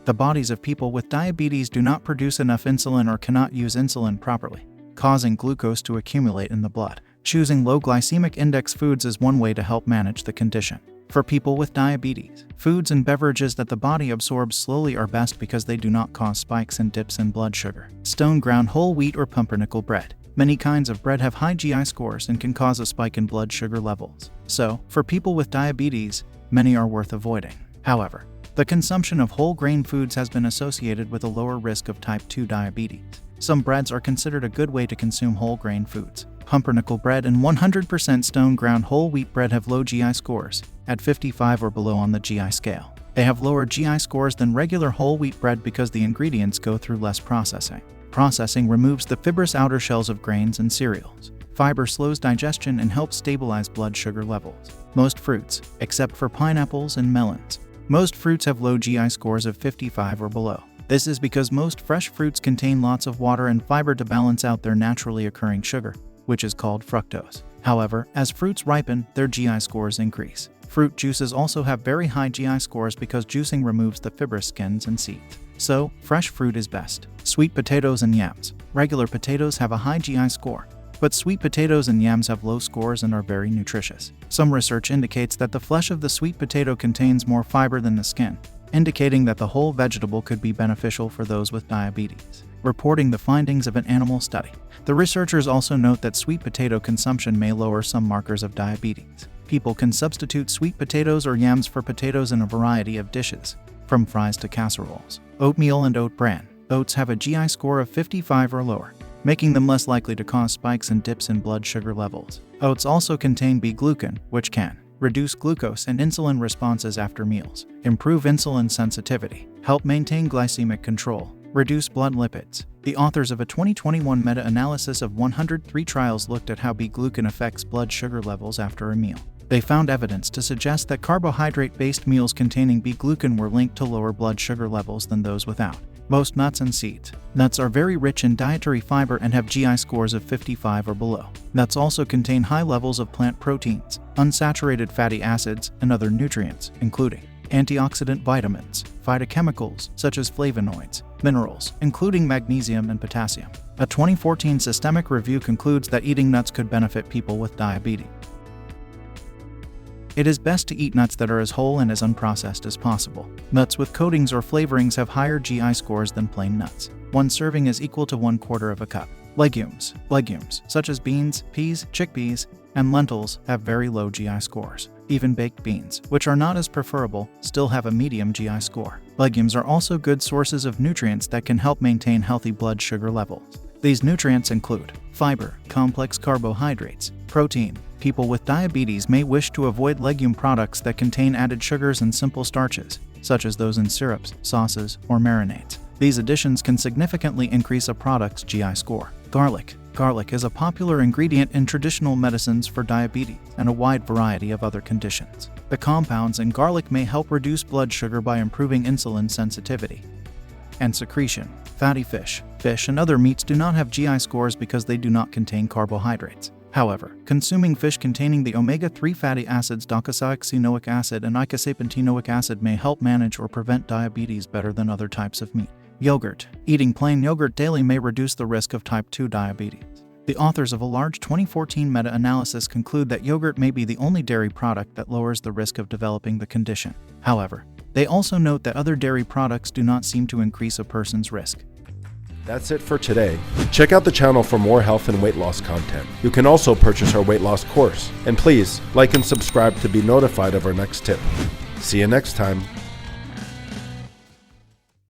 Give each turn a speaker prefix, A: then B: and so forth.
A: The bodies of people with diabetes do not produce enough insulin or cannot use insulin properly, causing glucose to accumulate in the blood. Choosing low glycemic index foods is one way to help manage the condition. For people with diabetes, foods and beverages that the body absorbs slowly are best because they do not cause spikes and dips in blood sugar. Stone ground whole wheat or pumpernickel bread. Many kinds of bread have high GI scores and can cause a spike in blood sugar levels. So, for people with diabetes, many are worth avoiding. However, the consumption of whole grain foods has been associated with a lower risk of type 2 diabetes. Some breads are considered a good way to consume whole grain foods. Pumpernickel bread and 100% stone ground whole wheat bread have low GI scores, at 55 or below on the GI scale. They have lower GI scores than regular whole wheat bread because the ingredients go through less processing. Processing removes the fibrous outer shells of grains and cereals. Fiber slows digestion and helps stabilize blood sugar levels. Most fruits, except for pineapples and melons, most fruits have low GI scores of 55 or below. This is because most fresh fruits contain lots of water and fiber to balance out their naturally occurring sugar, which is called fructose. However, as fruits ripen, their GI scores increase. Fruit juices also have very high GI scores because juicing removes the fibrous skins and seeds. So, fresh fruit is best. Sweet potatoes and yams. Regular potatoes have a high GI score, but sweet potatoes and yams have low scores and are very nutritious. Some research indicates that the flesh of the sweet potato contains more fiber than the skin, indicating that the whole vegetable could be beneficial for those with diabetes. Reporting the findings of an animal study. The researchers also note that sweet potato consumption may lower some markers of diabetes. People can substitute sweet potatoes or yams for potatoes in a variety of dishes, from fries to casseroles. Oatmeal and oat bran. Oats have a GI score of 55 or lower, making them less likely to cause spikes and dips in blood sugar levels. Oats also contain B-glucan, which can reduce glucose and insulin responses after meals, improve insulin sensitivity, help maintain glycemic control, reduce blood lipids. The authors of a 2021 meta-analysis of 103 trials looked at how B-glucan affects blood sugar levels after a meal. They found evidence to suggest that carbohydrate-based meals containing B-glucan were linked to lower blood sugar levels than those without. Most nuts and seeds. Nuts are very rich in dietary fiber and have GI scores of 55 or below. Nuts also contain high levels of plant proteins, unsaturated fatty acids, and other nutrients, including antioxidant vitamins, phytochemicals such as flavonoids, minerals, including magnesium and potassium. A 2014 systemic review concludes that eating nuts could benefit people with diabetes. It is best to eat nuts that are as whole and as unprocessed as possible. Nuts with coatings or flavorings have higher GI scores than plain nuts. One serving is equal to 1/4 of a cup. Legumes. Legumes, such as beans, peas, chickpeas, and lentils, have very low GI scores. Even baked beans, which are not as preferable, still have a medium GI score. Legumes are also good sources of nutrients that can help maintain healthy blood sugar levels. These nutrients include fiber, complex carbohydrates, protein. People with diabetes may wish to avoid legume products that contain added sugars and simple starches, such as those in syrups, sauces, or marinades. These additions can significantly increase a product's GI score. Garlic. Garlic is a popular ingredient in traditional medicines for diabetes and a wide variety of other conditions. The compounds in garlic may help reduce blood sugar by improving insulin sensitivity and secretion. Fatty fish. Fish and other meats do not have GI scores because they do not contain carbohydrates. However, consuming fish containing the omega-3 fatty acids docosahexaenoic acid and icosapentaenoic acid may help manage or prevent diabetes better than other types of meat. Yogurt. Eating plain yogurt daily may reduce the risk of type 2 diabetes. The authors of a large 2014 meta-analysis conclude that yogurt may be the only dairy product that lowers the risk of developing the condition. However, they also note that other dairy products do not seem to increase a person's risk.
B: That's it for today. Check out the channel for more health and weight loss content. You can also purchase our weight loss course. And please, like and subscribe to be notified of our next tip. See you next time.